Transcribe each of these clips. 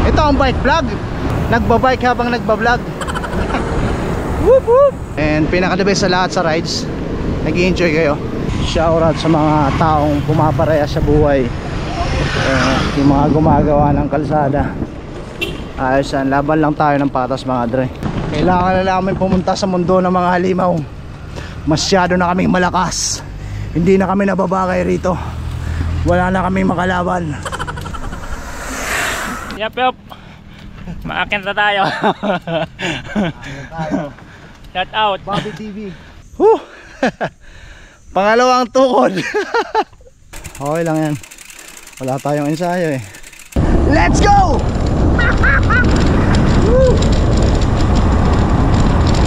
Ito ang bike vlog. Nagbabike habang nagbablog. Whoop whoop. And pinaka-the best sa lahat sa rides, nag-i-enjoy kayo. Shoutout sa mga taong pumapareha sa buhay. Yung mga gumagawa ng kalsada. Ayos yan, laban lang tayo ng patas mga dre. Kailangan na namin pumunta sa mundo ng mga halimaw. Masyado na kaming malakas. Hindi na kami nababagay rito. Wala na kaming makalaban. Yup. Maakin na tayo. Shout out Bobby TV. Pangalawang tukod. Okay lang yan. Wala tayong ensayo eh. Let's go!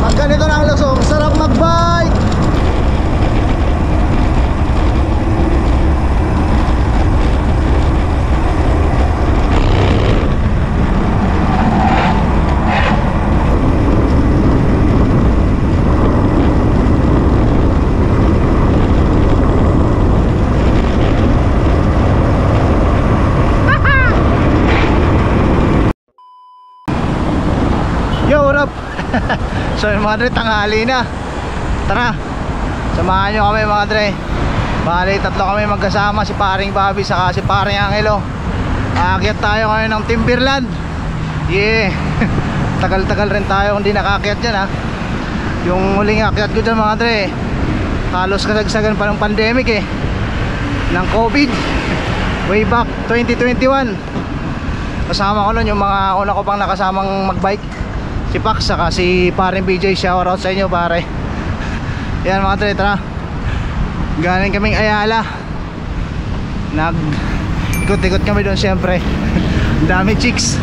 Pag ganito na ang lusong, sarap magbike. Yo, what up? So yung mga dre, tanghali na. Tara, samahan nyo kami mga dre. Bali, tatlo kami magkasama, si paring Bobby saka si paring Angelo. Aakyat tayo ngayon ng Timberland. Yeah. Tagal-tagal rin tayo hindi nakaakyat dyan ha. Yung huling akyat ko dyan mga dre, halos kasagsagan pa ng pandemic eh, ng COVID. Way back 2021. Kasama ko nun yung mga una ko pang nakasamang magbike, si Pax saka si paring BJ. Shoutout sa inyo pare. Yan mga tre, tara. Galing kaming Ayala, ikot-ikot kami doon syempre. Dami chicks.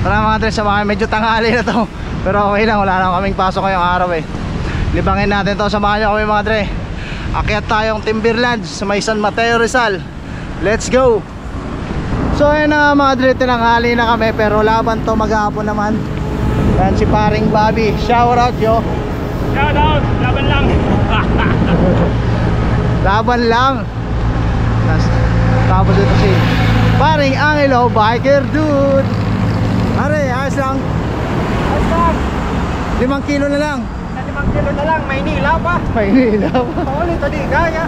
Tara mga tre, samahan. Medyo tanghali na to, pero okay lang, wala na kaming pasok ngayong araw eh. Libangin natin to, samahan nyo kami mga tre. Akyat tayong Timberland sa may San Mateo, Rizal. Let's go. So ayun na mga tre, tinanghali na kami, pero laban to maghapon naman. Yan si paring Bobby. Shoutout yo. Shoutout, laban lang. Laban lang. Tapos ito si paring Angelo, biker dude. Are, ayos lang. Ayos lang. 5 kilo na lang. 5 kilo na lang, Maynila pa. Maynila pa. Paulit, di gaya.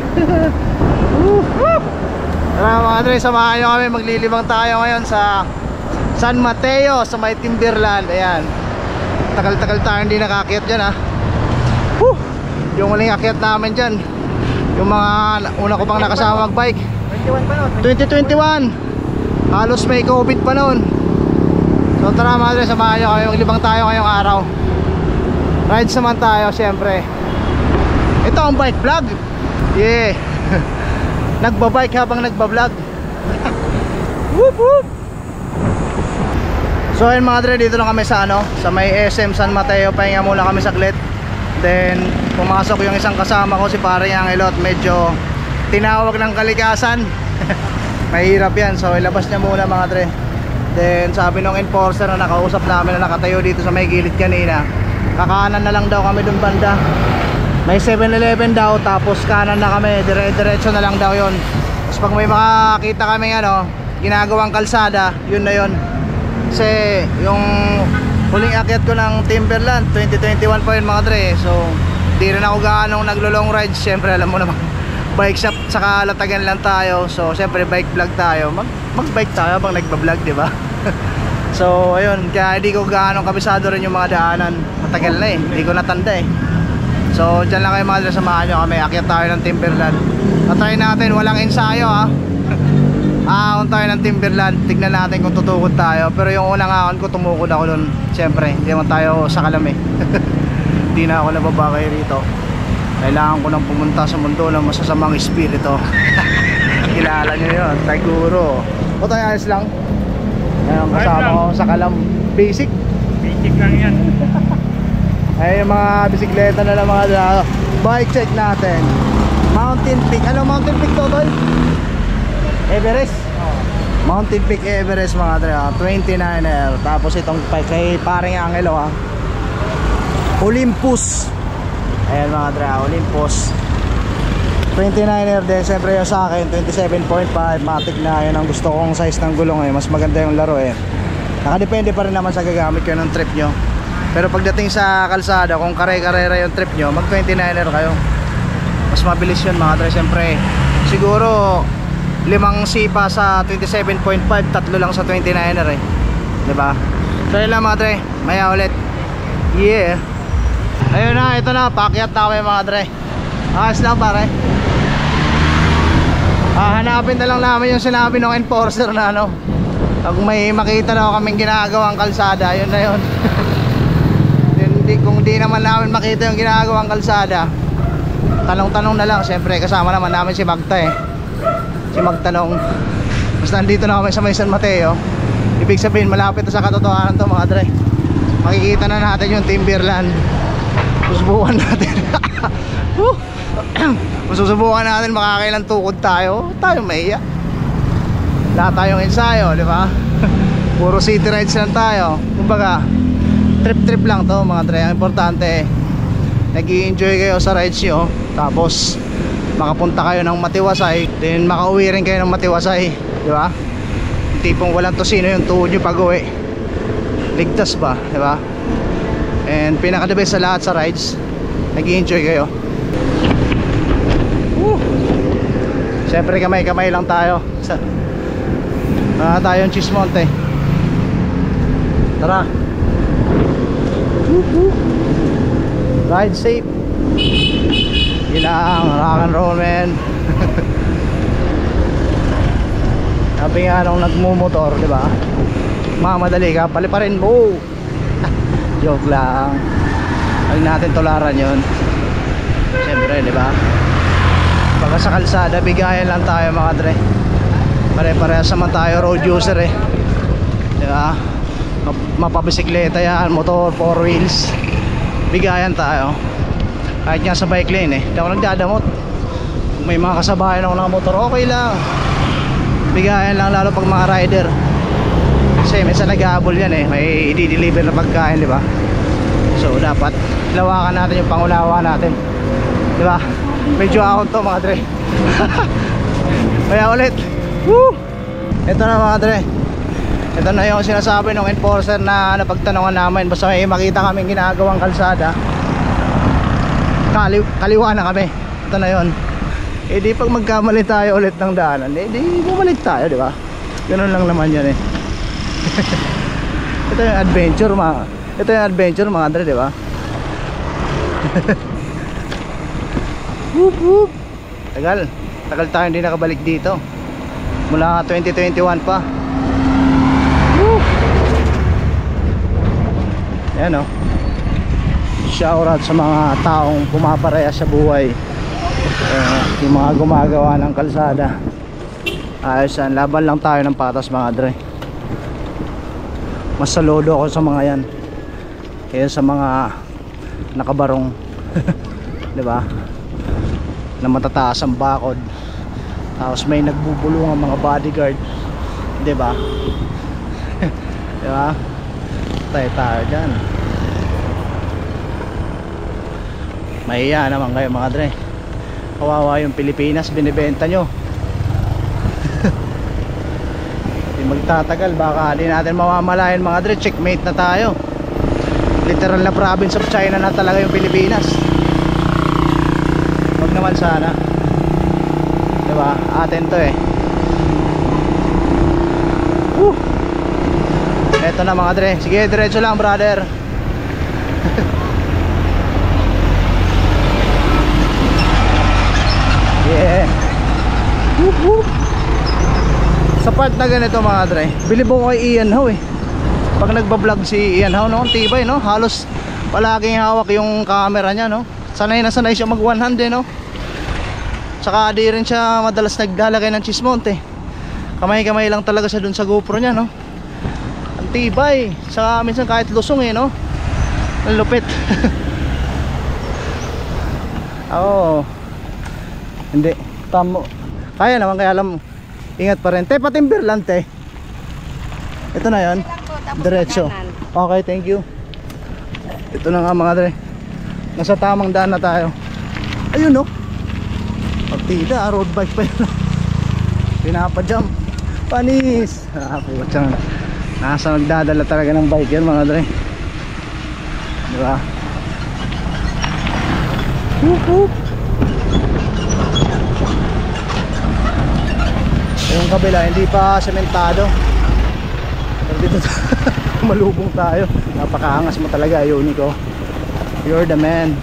Tara mga dre, samahan nyo kami. Maglilibang tayo ngayon sa San Mateo, sa may Timberland. Ayan, tagal-tagal tayo hindi nakakyat dyan ha. Yung huling akyat namin dyan, yung mga una ko pang nakasama magbike, 21 pa nun. 2021. Halos may COVID pa noon. So tara mga dre, samahan nyo kami. Maglibang tayo ngayong araw. Rides naman tayo syempre. Ito ang bike vlog. Yeah. Nagbabike habang nagbablog. Whoop whoop. So ayun mga dre, dito na kami sa sa may SM San Mateo. Pahinga muna kami saglit. Then pumasok yung isang kasama ko, si paring Angelo, at medyo tinawag ng kalikasan. Mahirap yan, so ilabas niya muna mga dre. Then sabi nung enforcer na nakausap namin na nakatayo dito sa may gilid kanina, kakanan na lang daw kami dun banda. May 7-Eleven daw, tapos kanan na kami, dire-diretso na lang daw yon. Tapos pag may makakita kami ginagawang kalsada, yun na yun. Kasi yung huling akyat ko ng Timberland 2021 pa yun mga dre. So di rin ako gaano naglo-long ride. Siyempre alam mo naman, bike shop saka latagan lang tayo. So siyempre bike vlog tayo, mag-bike tayo habang nagba-vlog, di ba? So ayun, kaya hindi ko gaano kabisado rin yung mga daanan. Matagal na eh, hindi ko natanda eh. So dyan lang kayo mga dre, samahan nyo kami. Akyat tayo ng Timberland. Natry natin, walang ensayo ha. Ahon tayo ng Timberland, tignan natin kung tutukod tayo. Pero yung unang ahon ko, tumukod ako dun. Siyempre, hindi naman tayo sa kalam eh. Hindi na ako nababagay rito. Kailangan ko nang pumunta sa mundo ng masasamang espiritu. Kilala nyo yun, Taguro. O tayo, ayos lang. Yan ang kasama ko sa kalam. Basic. Basic lang yan. Ay yung mga bisikleta na lang mga bike check natin. Mountain Peak. Ano Mountain Peak to, tol? Everest. Mountain Peak Everest mga dre, 29er. Tapos itong kay paring Angelo Olympus. Ayan mga dre, Olympus 29er din. Siyempre yung sa akin 27.5 matic na. Yun ang gusto kong size ng gulong eh. Mas maganda yung laro eh. Nakadepende pa rin naman sa gagamit kayo ng trip nyo. Pero pagdating sa kalsada, kung kare-karera yung trip nyo, mag 29er kayo. Mas mabilis yun mga dre. Siyempre siguro 5 sipa sa 27.5, 3 lang sa 29er eh, diba? So yun lang mga dre, maya ulit. Yeah. Ayun na, ito na, paakyat na kami mga dre. Ayos lang pare. Hanapin na lang namin yung sinabi ng enforcer na ano, pag may makita na kaming ginagawang kalsada, yun na yun. Kung di naman namin makita yung ginagawang kalsada, tanong-tanong na lang. Siyempre kasama naman namin si Magta eh. Si Magtanong. Basta nandito na kami sa may San Mateo, ibig sabihin malapit na sa katotohanan to mga dre. Makikita na natin yung Timberland. Susubukan natin. Susubukan natin makakailang tukod tayo. Tayo maiya. Wala tayong ensayo, di ba? Puro city rides lang tayo. Kumbaga trip-trip lang to mga dre. Ang importante nag-i-enjoy kayo sa rides nyo, tapos makapunta kayo ng Matiwasay, then makauwi rin kayo ng Matiwasay, di ba? Tipong walang tosino yung tuhod nyo pag uwi, ligtas ba, di ba? And pinaka the best sa lahat sa rides, nag-i-enjoy kayo. Siyempre kamay-kamay lang tayo. Tayong Chismonte. Tara. Ride safe. Yun lang, rock and roll man. Sabi nga nung nagmumotor, di ba? Mamadali ka, paliparin mo. Joke lang. Huwag natin tularan yun. Siyempre, di ba? Pagka sa kalsada, bigayan lang tayo mga dre. Pare-parehas naman tayo road user eh. Di ba? Mapabisikleta yan, motor, 4 wheels, bigayan tayo. Kahit nga sa bike lane eh, hindi ako nagdadamot. Kung may mga kasabayan ako ng motor, okay lang, bigayan lang, lalo pag mga rider. Kasi minsan nag-aabol yan eh, may i-deliver na pagkain, di ba? So dapat lawakan natin yung pangunawa natin, di ba? Medyo ahon to mga dre. Kaya ulit. Woo! Ito na mga dre. Ito na yung sinasabi ng enforcer na napagtanungan namin. Basta may makita kaming ginagawang kalsada, kaliwa na kami. Ito na yun. Eh di pag magkamali tayo ulit ng daanan, eh di bumalik tayo, di ba? Ganun lang naman yan eh. Ito yung adventure mga. Ito yung adventure mga dre, di ba? Whoop whoop. Tagal tayo hindi nakabalik dito. Mula 2021 pa. Yan o. Shoutout sa mga taong pumapareha sa buhay, yung mga gumagawa ng kalsada. Ayos yan, laban lang tayo ng patas mga dre. Mas saludo ako sa mga yan kaya sa mga nakabarong. Diba? Na matataas ang bakod, tapos may nagbubulong ang mga bodyguard, diba? Diba? Tayo dyan. Mahiya naman kayo mga dre. Kawawa yung Pilipinas, binibenta nyo. Hindi magtatagal, baka di natin mamamalayan mga dre, checkmate na tayo. Literal na province of China na talaga yung Pilipinas. Huwag naman sana, diba? Atin to eh. Eto na mga dre. Sige, diretso lang brother. Yeah. Sa part na ganito mga dre, bilib ako kay Ian Ho eh. Pag nagbablog si Ian Ho, no? Tibay no? Halos palaging hawak yung camera niya, no? Sanay na sanay siya mag one hand eh, no? Saka di rin siya madalas naglalagay ng Chismonte. Kamay-kamay lang talaga siya dun sa GoPro niya, no? Ang tibay. Saka minsan kahit lusong eh, no? Ang lupit. Oo. Hindi, tamo. Kaya naman, kaya alam, ingat pa rin. Te, patimberland te. Ito na yan. Diretso. Okay, thank you. Ito na nga mga dre. Nasa tamang daan na tayo. Ayun no. Pagtida, road bike pa yun. Pinapajump. Panis. Nasa nagdadala talaga ng bike yan mga dre. Diba? Whoop whoop. Yung kabila hindi pa sementado. Pero dito malubong tayo. Napakaangas mo talaga, Unico. You're the man.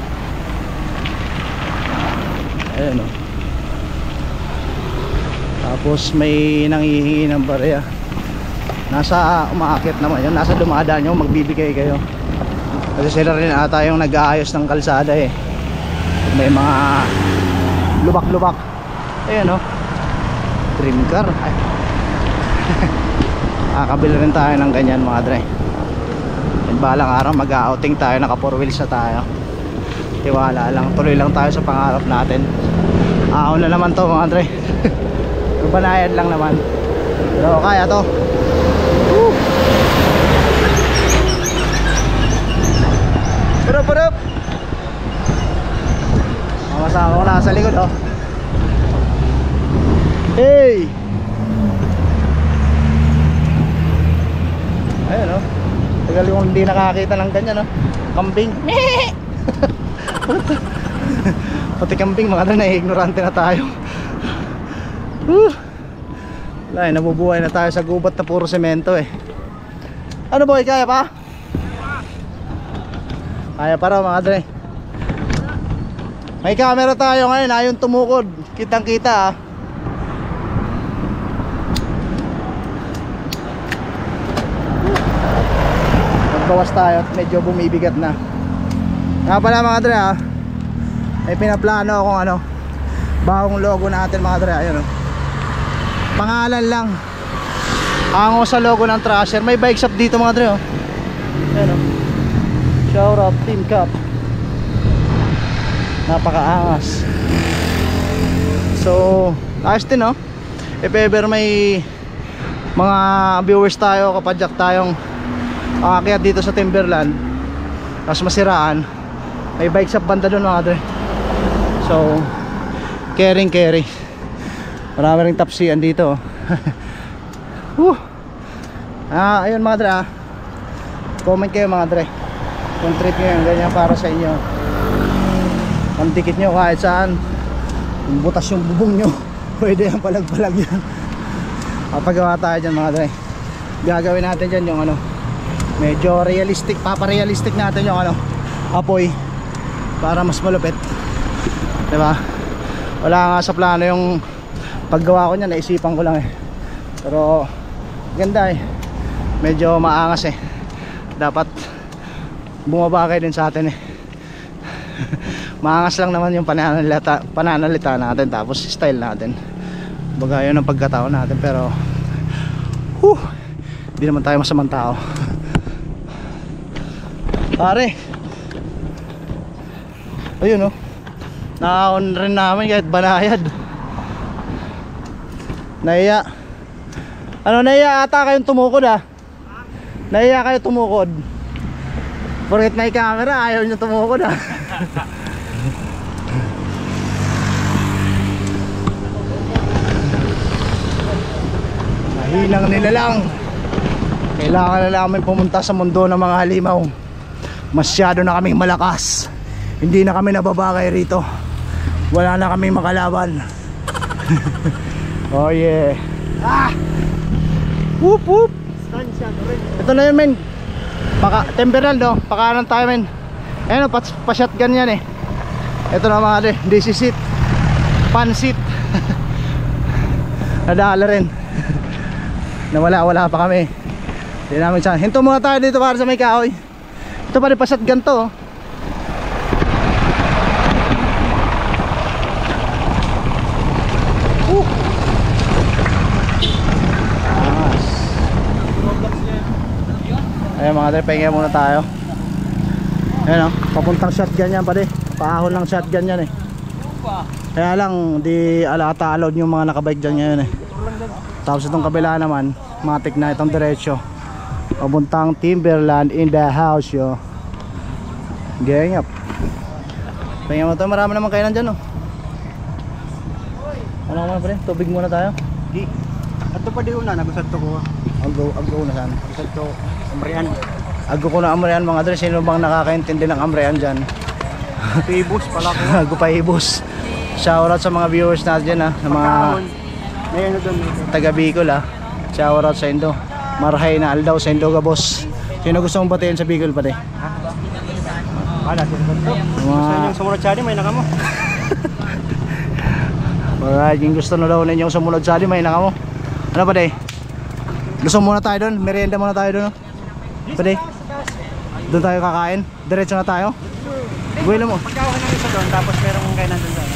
Ayan o. Tapos may nanghihingi ng barya. Nasa umaakit naman yun. Nasa dumadaan nyo, magbibigay kayo. Kasi sila rin ata yung nag-aayos ng kalsada eh. May mga lubak-lubak. Ayan o. Dream car. Ay. Kakabili rin tayo ng ganyan mga dre. Balang araw mag-outing tayo, naka 4 wheels na tayo. Tiwala lang, tuloy lang tayo sa pangarap natin. Ahon na naman to mga dre. Banayad lang naman. Pero kaya to. Woo! Purup! Mga kasama ko nasa likod oh. Hey! Ayun oh. Tagal yung hindi nakakita ng ganyan oh. Kambing. Pati kambing mga dre, na-ignorante na tayo. Wala, nabubuhay na tayo sa gubat na puro semento eh. Ano boy, kaya pa? Kaya pa raw mga dre. May camera tayo ngayon, ayon tumukod. Kitang kita ah. Magbawas tayo at medyo bumibigat na. Nga pala mga dre ah, may pinaplano akong ano, bagong logo natin mga dre. Ayun oh. Pangalan lang. Ango sa logo ng Thrasher. May bike shop dito mga dre oh. Ayun oh. Shout out Team Cup. Napakaangas. So ayos din oh. If ever may mga viewers tayo, kapadyak tayong aakyat dito sa Timberland tapos masiraan, may bike shop banda doon mga dre. So carry. Marami ring tapsian dito. Ayun mga dre ah. Comment kayo mga dre kung trip nyo yung ganyan para sa inyo. Pantikit nyo kahit saan. Kung butas yung bubong nyo, pwede yan, palag-palag yan. Kapagawa tayo dyan mga dre. Gagawin natin dyan yung ano, medyo realistic, paparealistic natin yung ano, apoy para mas malupit. Diba? Wala nga sa plano yung paggawa ko niya, naisipan ko lang eh. Pero ganda eh. Medyo maangas eh. Dapat bumabagay din sa atin eh. Maangas lang naman yung pananalita natin, tapos style natin. Baga yun ang pagkatao natin. Pero hindi naman tayo masamang tao. Pare, ayun oh, naon rin namin kahit banayad. Naiya. Ano, naiya ata kayong tumukod ah. Naiya kayo tumukod. Porket may camera, ayaw nyo tumukod ah. Mahilang nila lang. Kailangan na namin pumunta sa mundo ng mga halimaw. Masyado na kaming malakas. Hindi na kami nababagay rito. Wala na kaming makalaban. Oh yeah. Whoop whoop. Ito na yun men. Timberland oh. Pakanan tayo men. Ayun oh, pa-shotgun yan eh. Ito na mga DC seat. Pan seat. Nadala rin. Nawala pa kami. Hindi namin siya. Hinto muna tayo dito para sa may kahoy. Ito pa rin pa-shotgun to oh. Ayan mga dre, pahinga muna tayo. Ayan o, papuntang shotgun yan pa rin. Paahon ng shotgun yan eh. Kaya lang, di alata allowed yung mga nakabike dyan ngayon eh. Tapos itong kabila naman, matik na itong diretsyo. Papuntang Timberland in the house yo. Gang up. Pahinga mo tayo, marami naman kainan dyan o. Ano muna pa rin, tubig muna tayo. Di. Ato pa di una, nagusad to ko. Aggo na saan? Ito, Amrian. Aggo ko na Amrian mga dre. Sino bang nakakaintindi ng Amrian dyan? Pibus pala ko. Aggo pa ibos. Shoutout sa mga viewers natin ha, ng mga May ano doon. taga Bicol ha. Shoutout sa Indo. Marhay na aldaw sa Indo ka boss. Sino gusto mong batiin sa Bicol pati? Wala, sino ba ito? Gusto niyong sumunod siya may naka mo. Alright, yung gusto na daw ninyong sumunod sa may naka mo. Ano pa de? Gusto muna tayo doon? Merienda muna tayo doon. Pa de? Doon tayo kakain? Diretso na tayo? Buwelo mo. Pagkawa ka ng isa doon, tapos merong kainan doon sa ano.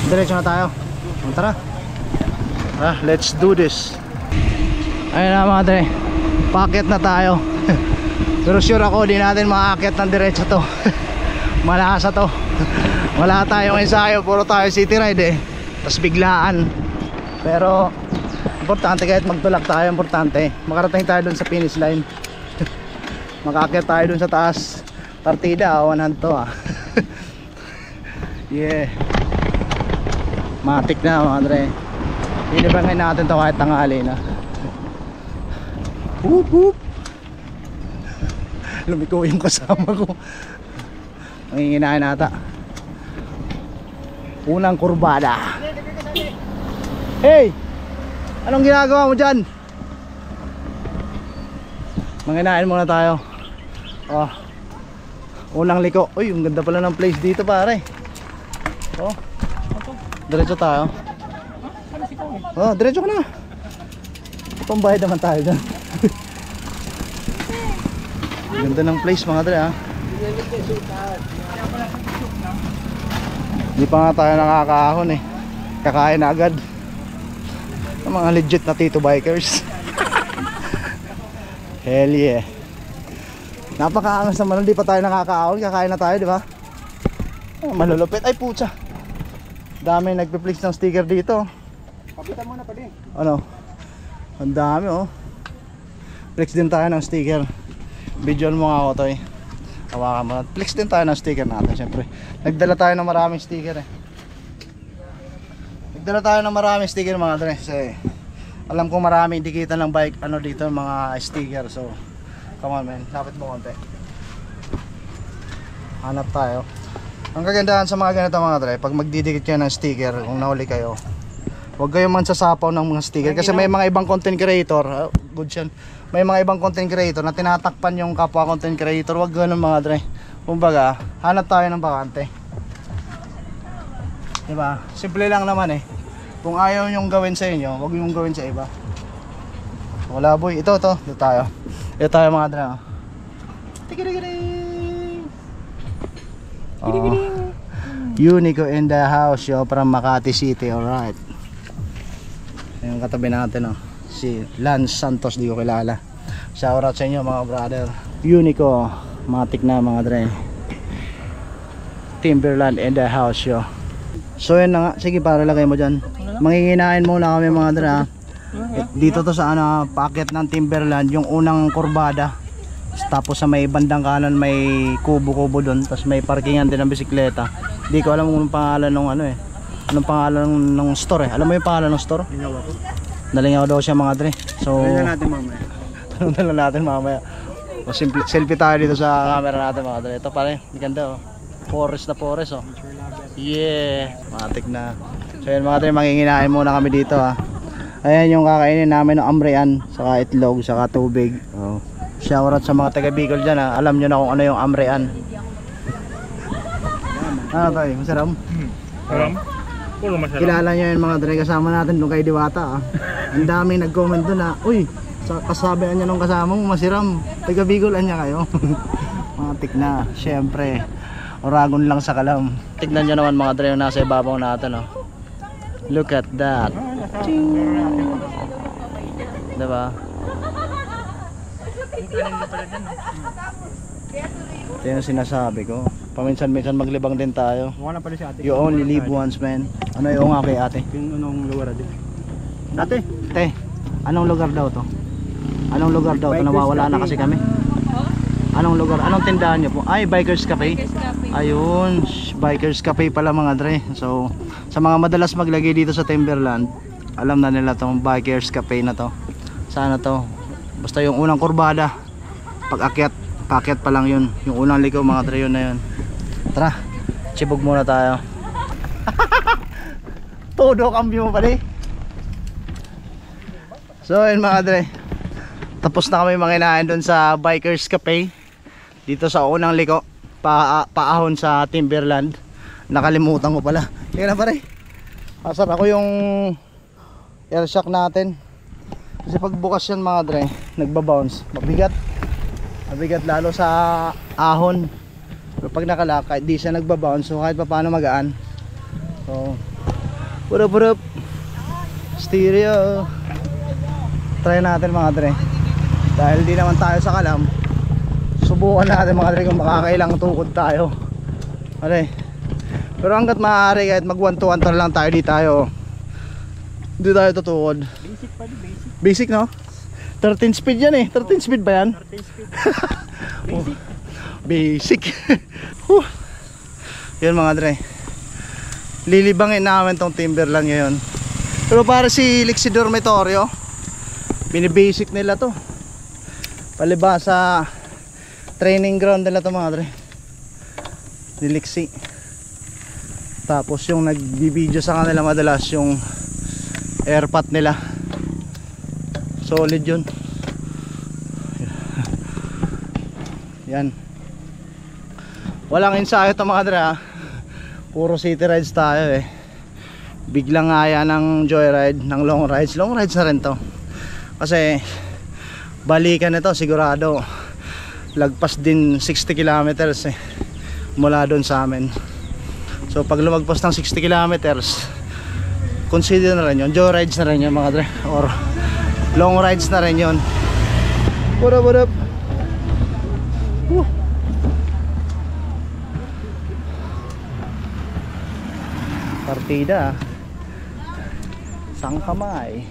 Diretso na tayo. Tara. Let's do this. Ayun na mga dre. Paakyat na tayo. Pero sure ako di natin makaakyat ng diretso to. Malasa to. Wala tayong ensayo, puro tayo city ride eh. Tapos biglaan. Pero importante kahit magtulak tayo, importante makarating tayo dun sa finish line. Makaakyat tayo dun sa taas. Partida, one hand to ah. Yeah. Matik na mga dre. Inibangin natin to kahit tanghali na. Whoop whoop. Lumiko yung kasama ko. Nanginginain nata. Unang kurbada. Hey! Anong ginagawa mo dyan? Manginain muna tayo. Oh. Unang liko. Uy, ang ganda pala ng place dito pare. Oh. Diretso tayo. Oh, diretso ka na. Pambayad naman tayo dyan. Ganda ng place mga dre ha. Hindi pa nga tayo nakakaahon eh. Kakain na agad. Ang mga legit na Tito Bikers. Hell yeah. Napakaangas naman, hindi pa tayo nakakaahon. Kakain na tayo, di ba? Malulupit. Ay putsa. Dami nagpe-flex ng sticker dito. Kapitan mo na pa din. Ano? Ang dami oh. Flex din tayo ng sticker. Videoan mo nga ako to eh. Hawakan mo. Flex din tayo ng sticker natin syempre. Nagdala tayo ng maraming sticker eh. Nagdala tayo ng maraming sticker mga dre. Kasi alam ko maraming dikitan ng bike ano dito mga sticker. So come on man, lapit mo konti. Hanap tayo. Ang kagandahan sa mga ganito mga dre, pag magdidikit kayo ng sticker, kung nahuli kayo, huwag kayong mansasapaw ng mga sticker. Kasi may mga ibang content creator, good yan. May mga ibang content creator na tinatakpan yung kapwa content creator. Huwag ganun mga dre. Kumbaga, hanap tayo ng bakante. Diba? Simple lang naman eh. Kung ayaw nyong gawin sa inyo, huwag nyong gawin sa iba. Wala boy, ito dito tayo. Ito tayo mga dre. Unico in the house yo, from Makati City. Alright. Yung katabi natin oh, si Lance Santos, di ko kilala. Shoutout sa inyo mga brother. Unico, matik na mga dre. Timberland in the house yo. So yun na nga, sige para lagay mo dyan. Manginginain muna kami mga dre ha. Dito to sa ano, paakyat ng Timberland, yung unang kurbada. Tapos sa may bandang kanan may kubo-kubo doon. Tapos may parkingan din ng bisikleta. Di ko alam kung anong pangalan ng ano eh. Anong pangalan ng store eh. Alam mo yung pangalan ng store? Nalingaw daw siya mga dre. So Tanong natin mamaya. Tanong natin mamaya. O, selfie tayo dito sa camera natin mga dre. Ito pare, maganda oh. Forest na forest oh. Yeah, matik na. So yun mga dre, manginginain muna kami dito ha. Ayan yung kakainin namin ng amrean, saka itlog, saka tubig. Oh. Shoutout sa mga taga Bicol dyan ha. Alam nyo na kung ano yung amrean. Ano tayo? Masarap? Alam? Puro masarap. Kilala nyo yun mga dre, kasama natin doon kay Diwata. Ang daming nag-comment doon na, uy, kasabihan nyo nung kasama mo, masiram. Taga Bicol, anya kayo. Matik na, syempre. Oragon lang sa kalam. Tignan nyo naman mga dre yung nasa ibabaw natin. Oh. Look at that. Diba? Ito yung sinasabi ko. Paminsan-minsan maglibang din tayo. Wala pala si ate. You only live once, man. Ano yung nga kay ate? Yung anong lugar din? Ate? Te, anong lugar daw to? Anong lugar daw to? Nawawala na kasi kami. Anong lugar? Anong tindahan nyo po? Ay, Bikers Cafe. Ayun, Bikers Cafe pala mga dre. So, sa mga madalas maglagay dito sa Timberland, alam na nila tong Bikers Cafe na to. Sana to? Basta yung unang kurbada, pag akyat pa lang yun. Yung unang liko mga dre, yun na yun. Tara, chibog muna tayo. Todo cambio pa rin. So yun mga dre, tapos na kami manginain doon sa Bikers Cafe dito sa unang liko, paahon sa Timberland. Nakalimutan ko pala. Tingnan na pare, asar ako yung air shock natin. Kasi pagbukas yan mga dre, nagbabounce, mabigat lalo sa ahon. Pero pag nakalak, di siya nagbabounce, so kahit pa paano magaan. So purap stereo. Try natin mga dre, dahil di naman tayo sa kalam, subukan natin mga dre kung makakailang tukod tayo. Pero hanggat maaari, kahit mag 1-2 lang tayo, di tayo tutukod. Basic pa din, basic. Basic no? 13 speed yan eh. 13 speed ba yan? 13 speed. Basic. Yun mga dre, lilibangin namin tong Timberland ngayon. Pero para si Lixie Dormitorio, binibasic nila to, palibasa training ground nila to mga dre, ni Lixie. Tapos yung nagbibideo sa kanila madalas yung airpot nila, solid yun. Yan, walang ensayo to mga dre ha. Puro city rides tayo eh. Biglang ngaya ng joyride, ng long rides na rin to. Kasi balikan nito sigurado lagpas din 60 kilometers eh, mula doon sa amin. So pag lumagpas ng 60 kilometers, consider na rin yun, joyrides na rin yun mga dre, or long rides na rin yun. What up? Partida sang kamay.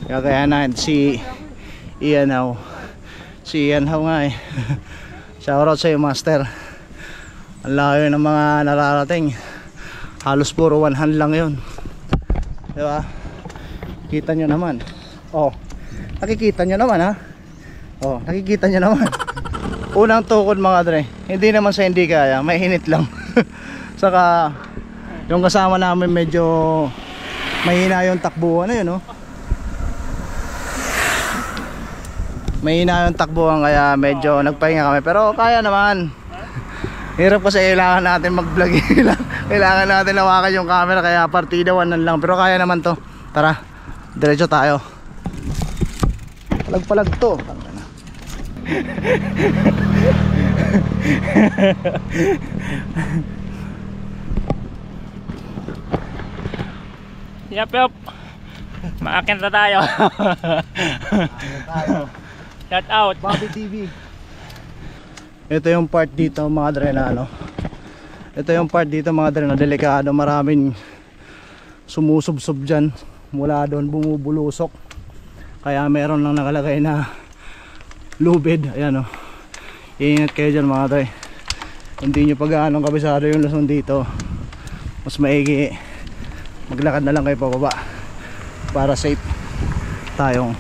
Kaya na si Ian How. Si Ian How nga eh. Shoutout sa iyo master. Ang layo ng mga nararating. Halos puro one hand lang yun, diba? Kita nyo naman. Oh, nakikita nyo naman ha. Oh, nakikita nyo naman. Unang tukod mga dre, hindi naman sa hindi kaya, mainit lang. Saka yung kasama namin medyo mahina yung takbuhan na yun, no? Mahina yung takbuhan kaya medyo nagpahinga kami, pero kaya naman. Hirap kasi kailangan natin mag-vlog. Kailangan natin lawakan yung camera, kaya partida 1 lang, pero kaya naman to. Tara, diretso tayo. Palag to. Yap. Maakin na tayo. Shout out Bobby TV. Ito yung part dito mga dre na ano. Ito yung part dito mga dre na delikado, maraming sumusubsob dyan. Mula doon bumubulusok. Kaya meron lang nakalagay na lubid. Ayan o. Iingat kayo dyan mga dre. Hindi nyo pag anong kabisado yung Luzon dito, mas maigi maglakad na lang kayo pababa para safe tayong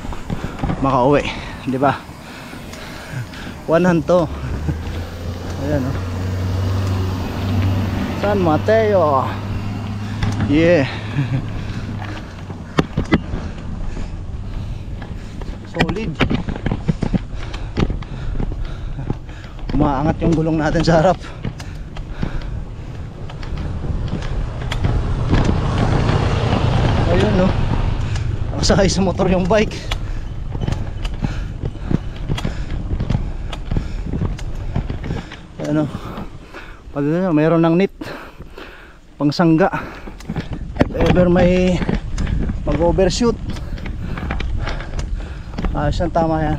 makauwi, di ba? One hand to. Ayan o. San Mateo. Yeah. Solid. Umaangat yung gulong natin sa harap. Ayun no, nakasakay sa motor yung bike. Ano, pag mayroon ng net pangsangga if ever may mag overshoot, siyang tama yan.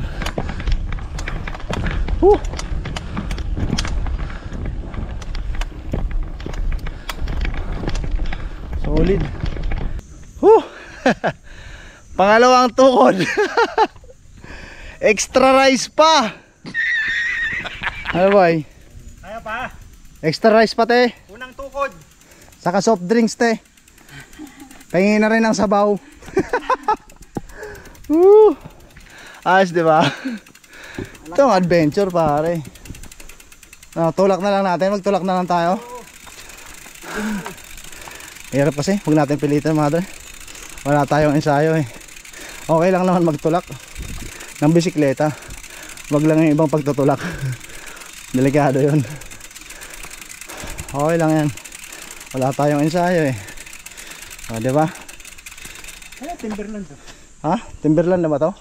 Solid. Pangalawang tukod. Extra rice pa. Ano boy? Kaya pa. Extra rice pa te. Unang tukod. Saka soft drinks te. Pahingin na rin ng sabaw. Ayos, di ba? Ito ang adventure, pare. Tulak na lang natin. Magtulak na lang tayo. Hirap kasi. Huwag natin pilitan, mga dre. Wala tayong ensayo eh. Okay lang naman magtulak ng bisikleta. Wag lang yung ibang pagtutulak. Delikado yun. Okay lang yan. Wala tayong ensayo eh. O, diba? Timberland to. Ha? Timberland na ba to?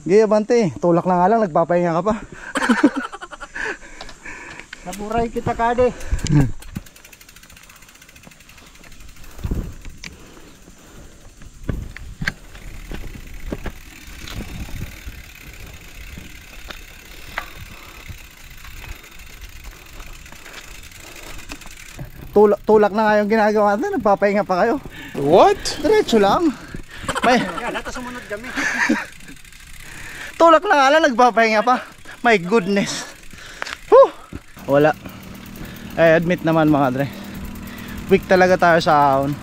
Gaya bante. Tulak na nga lang. Nagpapahinga ka pa. Naburay kita, Kade. Tulak na nga yung ginagawa natin. Nagpapahinga pa kayo. What? Diretso lang. May Lata sumunod kami. tulak na nga lang. Nagpapahinga pa. My goodness. Whew. Wala. Admit naman, mga dre. Weak talaga tayo sa ahon.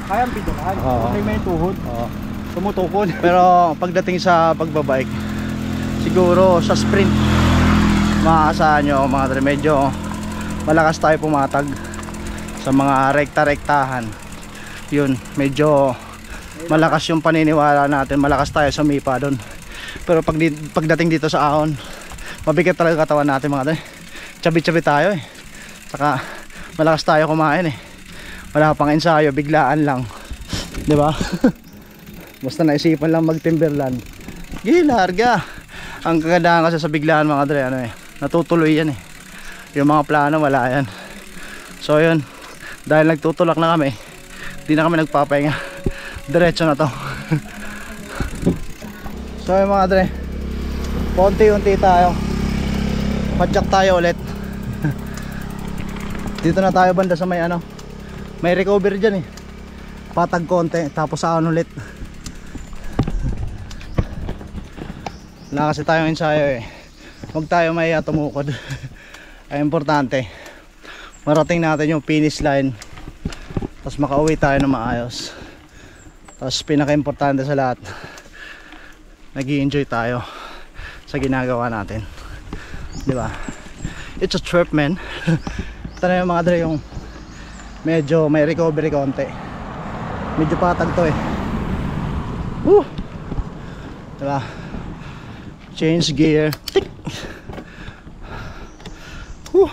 Kayang bidukan. Oo. Okay, may tuhod. Oo. Tumutukod. Pero pagdating sa pagbabike, siguro sa sprint, maaasahan nyo, mga dre, medyo malakas tayo pumatag. Sa mga rekta-rektahan, yun, medyo malakas yung paniniwala natin. Malakas tayo sa mipa doon. Pero pagdating dito sa ahon, mabigat talaga katawan natin, mga dre. Chabi-chabi tayo eh. Saka malakas tayo kumain eh. Wala pang ensayo, biglaan lang, di ba? Basta naisipan lang mag Timberland, gilarga. Ang kagandahan kasi sa biglaan, mga dre, ano eh, natutuloy yan eh. Yung mga plano, wala yan. So yun, dahil nagtutulak na kami, di na kami nagpapahinga. Diretso na to. So yun, mga dre, konti-unti tayo. Padjak tayo ulit. Dito na tayo banda sa may ano, may recovery dyan eh. Patag konti, tapos saan ulit. Wala kasi tayong ensayo eh. Huwag tayo may tumukod. Ay importante, marating natin yung finish line, tapos makauwi tayo na maayos. Tapos pinaka-importante sa lahat, nag-i-enjoy tayo sa ginagawa natin, di ba? It's a trip, man. Ito na yung mga dre, yung medyo may recovery konti. Medyo patag to eh. Woo! Di ba? Change gear. Tick! Woo!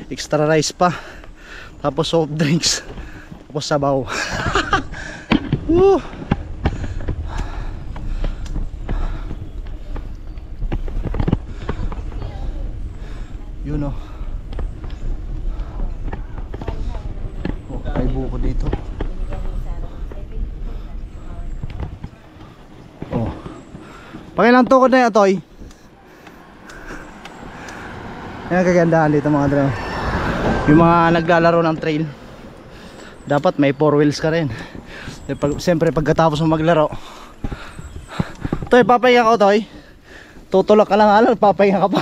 Extra rice pa, tapos soft drinks, tapos sabaw. Woo! Yun o. Oh, may buko dito. Oh, pakilang tukod na yung toy. Yan ang kagandahan dito, mga dre. Yung mga naglalaro ng trail, dapat may 4 wheels ka rin. Siyempre pagkatapos mo maglaro, Toy, papahinga ka, Toy. Tutulak ka lang, alam, papahinga ka pa.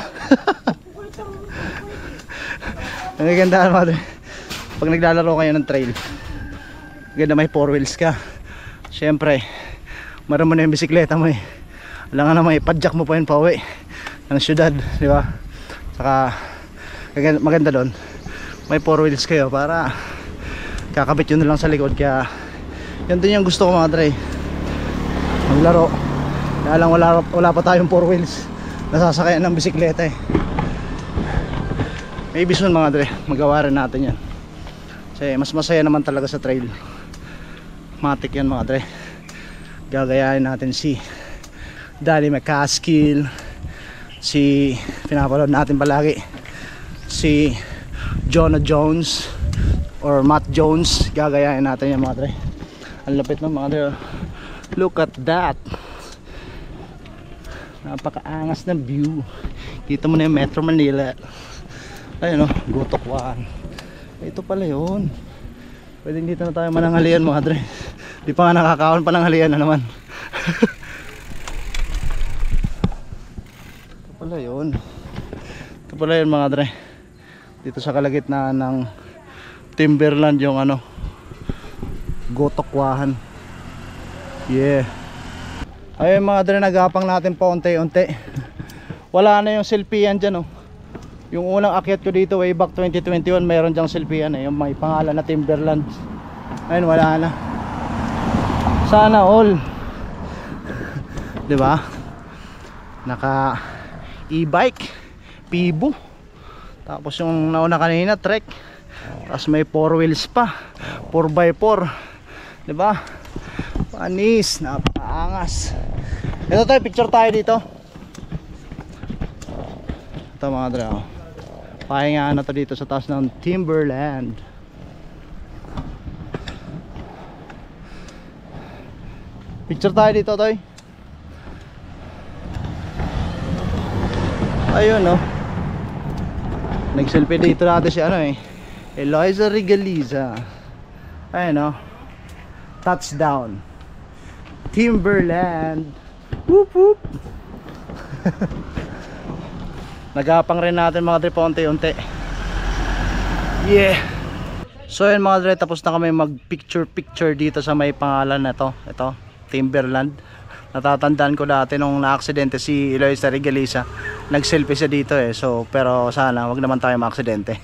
Ang kagandahan, mga dre, pag naglalaro kayo ng trail, ganda may 4 wheels ka. Siyempre mara mo na yung bisikleta mo eh. Alam nga naman, ipadjak mo pa yun pauwi ng syudad, di ba? Saka maganda doon, may 4 wheels kayo para kakabit yun na lang sa likod. Kaya yun din yung gusto ko, mga dre, maglaro. Kaya lang wala pa tayong 4 wheels, nasasakayan ng bisikleta eh. Maybe soon, mga dre, magawa rin natin yan. Kasi mas masaya naman talaga sa trail. Matik yan, mga dre. Gagayahin natin si Danny McCaskill, si pinapanood natin palagi, si Jonah Jones or Matt Jones. Gagayahin natin yan, mga dre. Ang lapit ng, mga dre. Look at that, napakaangas ng view. Kita mo na yung Metro Manila. Ayun o, Gotok 1. Ito pala yun. Pwedeng dito na tayo mananghalian, mga dre. Di pa nga nakakaon, pananghalian na naman. Ito pala yun. Ito pala yun, mga dre. Dito sa kalagitnaan ng Timberland yung ano, Gotok 1. Yeah. Ayun mga dre, nagapang natin pa unti-unti. Wala na yung silpian dyan oh. Yung unang akyat ko dito way back 2021, mayroon dyang silpian eh, yung may pangalan na Timberland. Ayun, wala na. Sana all. 'Di ba? Naka e-bike, Pibo. Tapos yung nauna kanina trek. Tapos may 4 wheels pa. 4x4. 'Di ba? Panis, napakaangas. Ito tayo, picture tayo dito. Ito mga dre, oh. Pahingaan na to dito sa taas ng Timberland. Picture tayo dito, Toy. Ayun, no. Nag-selfie dito natin si ano eh, Eloisa Regaliza. Ayun, no. Touchdown Timberland. Whoop whoop. Nagapang rin natin mga dre pa unti-unti. Yeah. So yun mga dre, tapos na kami mag picture dito sa may pangalan na to. Ito, Timberland. Natatandaan ko dati nung na-aksidente si Eloisa Regaliza, nag-selfie siya dito eh. So pero sana wag naman tayo ma-aksidente.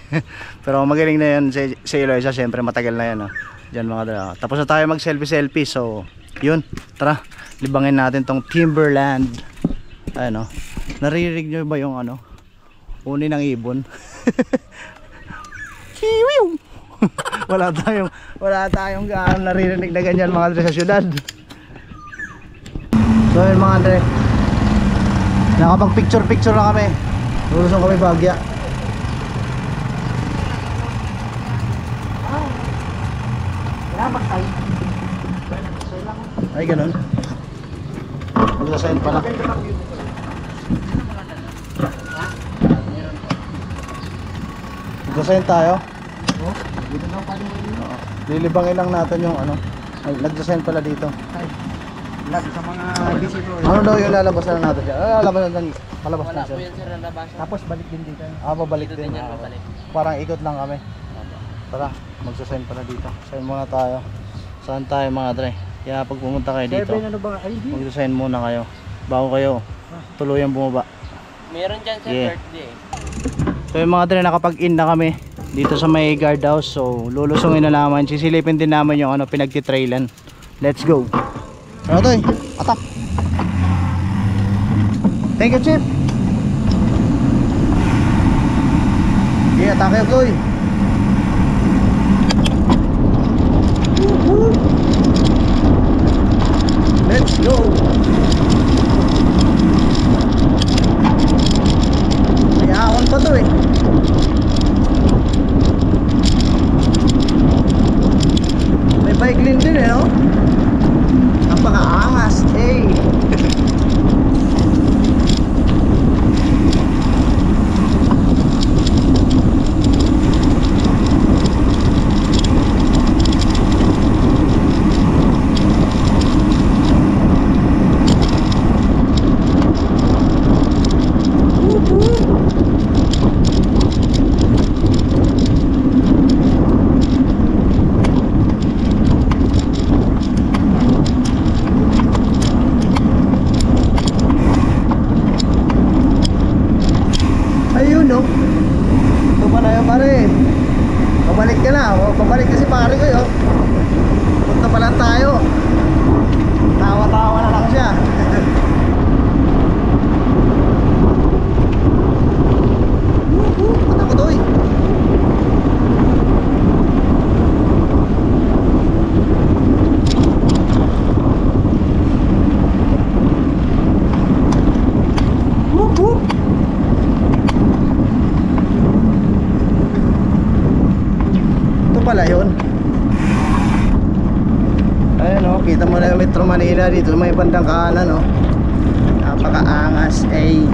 Pero magaling na yun si Eloisa, syempre matagal na yan oh. Diyan mga dre. Tapos na tayo mag selfie. So yun, tara, libangin natin tong Timberland. Ayun oh. Naririnig nyo ba yung ano? Uni ng ibon. Kiwiw. wala tayong gaano naririnig na ganyan mga dre sa syudad. So yun mga dre, nakapag picture na kami. Lulusong kami Bagya. Ay ganun. Magsasayin pala. Magsasayin tayo. Lilibangin lang natin yung ano. Ay, nagsasayin pala dito. Sa mga visitor. Ano daw yung lalabasan na natin dyan? Lalabasan na palabas na siya. Tapos balik din dito. Babalik din. Parang ikot lang kami. Tara, magsasign pala dito. Sign muna tayo. Saan tayo mga dre? Kaya pag pumunta kayo dito, magsasign muna kayo bago kayo tuluyang bumaba. Meron dyan sa birthday. So yung mga dre, nakapag-in na kami dito sa may guardhouse. So lulusungin na naman. Sisilipin din naman yung ano, pinagtitrailan. Let's go. Ano to eh? Atak. Thank you, Chip. Okay, atake ako eh. Let's go. May ahon pa to eh. May bike lane din eh, no? Napakaangas, eh. Pabalik kasi pare ko yun. Punta pa lang tayo. Tawa-tawa na lang siya. Ano ko to eh? Pala yun. Ayun o, kita mo na yung Metro Manila dito may bandang kanan o. Napakaangas eh.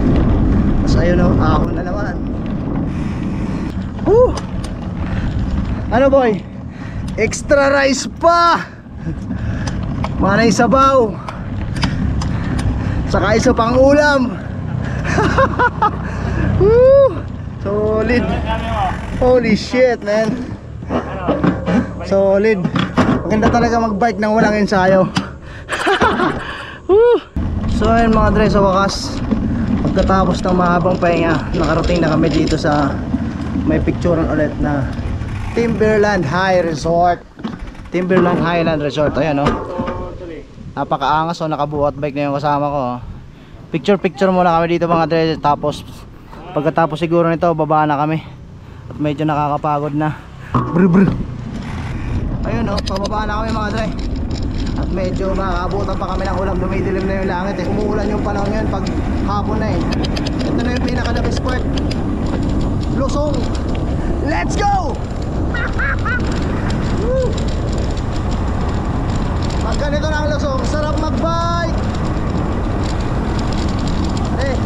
Tapos ayun o, ahon na naman. Ano boy? Extra rice pa. Manay sabaw. Saka isa pang ulam. Solid. Holy shit man. Solid. Maganda talaga mag-bike nang walang ensayo. So ayun mga dre, sa wakas pagkatapos ng mahabang pahinga, nakarating na kami dito sa may picturean ulit na Timberland High Resort. Timberland Highland Resort. Ayan oh. Napakaangas oh, nakabuhat bike na yung kasama ko oh. Picture muna kami dito mga dre. Tapos pagkatapos siguro nito baba na kami. At medyo nakakapagod na. Brr. Ayun oh, pababa na kami mga dre. At medyo makakabutan pa kami ng ulam. Dumidilim na yung langit eh. Umuulan yung panahon ngayon pag hapon na eh. Ito na yung pinaka-the best part. Lusong. Let's go! Woo! Pag ganito na ang lusong, sarap mag-bike. Eh.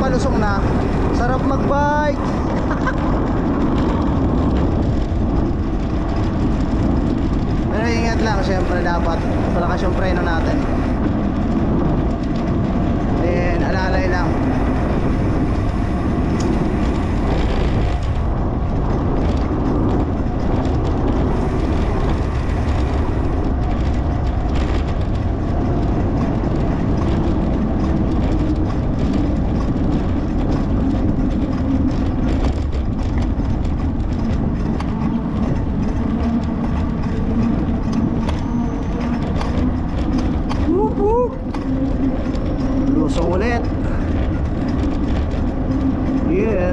Palusong na, sarap mag-bike. Pero ingat lang, syempre dapat malakas yung preno natin. Then alalay lang. Lusong ulit. Yeah.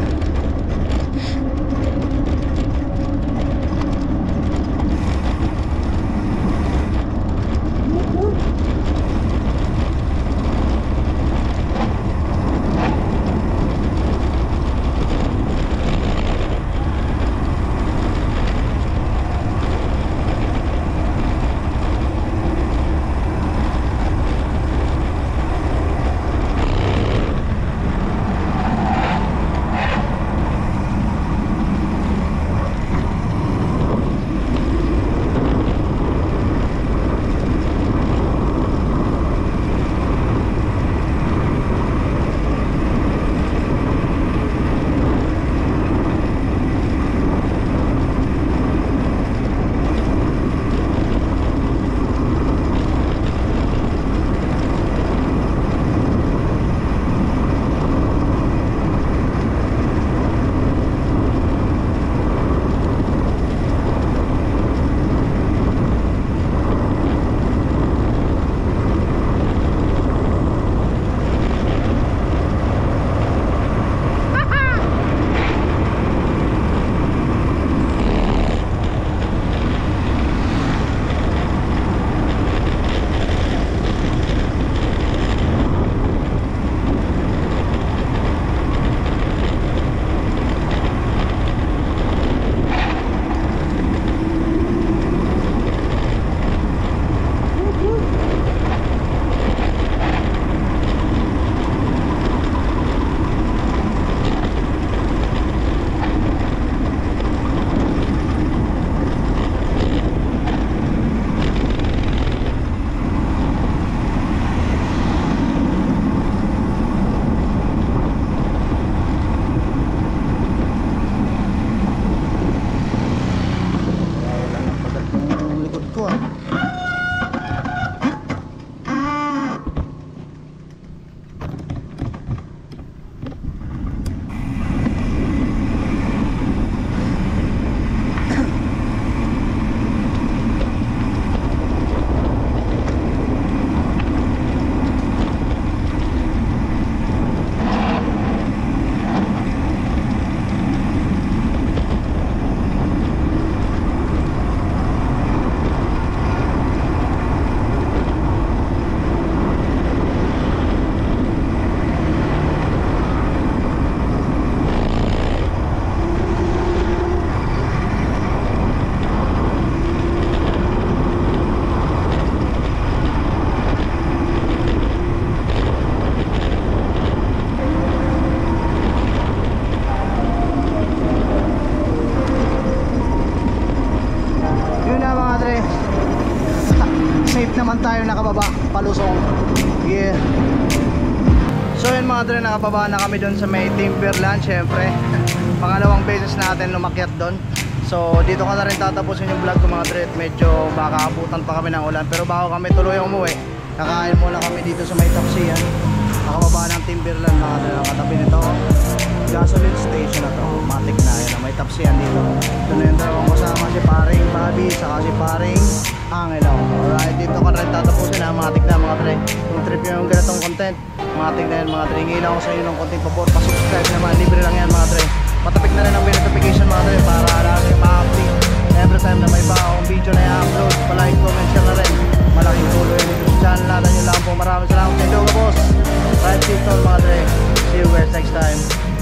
mga dre, nakababa na kami doon sa may Timberland. Syempre, pangalawang beses natin lumakyat doon. So dito ko na rin tatapusin yung vlog ko mga dre. Medyo baka abutan pa kami ng ulan. Pero bago kami tuloy umuwi, kakain muna kami dito sa may Tapsiyan. Nakababa ng Timberland mga dre. Nakatabi nito gasoline station na to. Matik na yan, may Tapsiyan dito. Ito na yung dalawang kasama, si paring Bobby saka si paring Angelo. Alright, dito ko rin tatapusin ha. Matik na mga dre. Kung trip yung ganitong content, matik na yan mga dre. Ngayon ako sa inyo ng konting pabor. Pa-subscribe naman, libre lang yan mga dre. Patapik na rin ang notification mga dre para lalo yung ma-update every time na may bagong video na i-upload. Pa-like, comment, share na rin. Malaking tuloy yung YouTube channel natin. Yun lang po, maraming salamat sa inyo boss. Ride safe tol mga dre. See you guys next time.